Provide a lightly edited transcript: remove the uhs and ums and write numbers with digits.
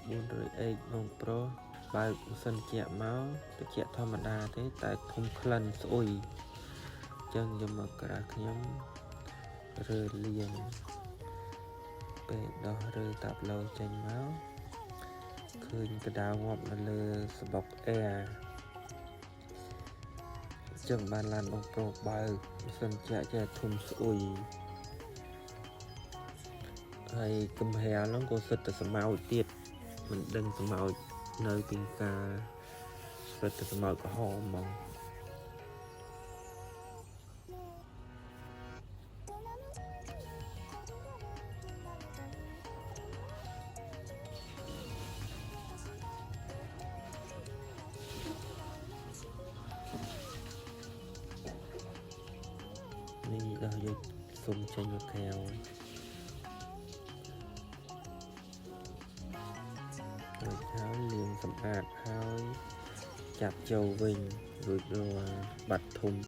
400 นងប្រុសបើកម៉ាស៊ីនជែកមកទៅជែកធម្មតាទេតែធំក្លិនស្អុយចឹងយកមកក្រាស់ខ្ញុំរើលាងពេលដោះរើតាប់ឡូចេញមកឃើញក្តៅងាប់នៅលើសបុកអែចឹងបានឡានបងប្រុសបើកម៉ាស៊ីនជែកចេះធំស្អុយហើយកំហែលហ្នឹងក៏សិតតែស្មោចទៀតមិនដឹងស្មោចនៅពីការសិតតែស្មោចក្រហមហ្មងនេះដល់យកសុំចេញមកក្រៅហើយលាងសម្អាតហើយចាប់ចូលវិញរួចរាល់បាត់ធំ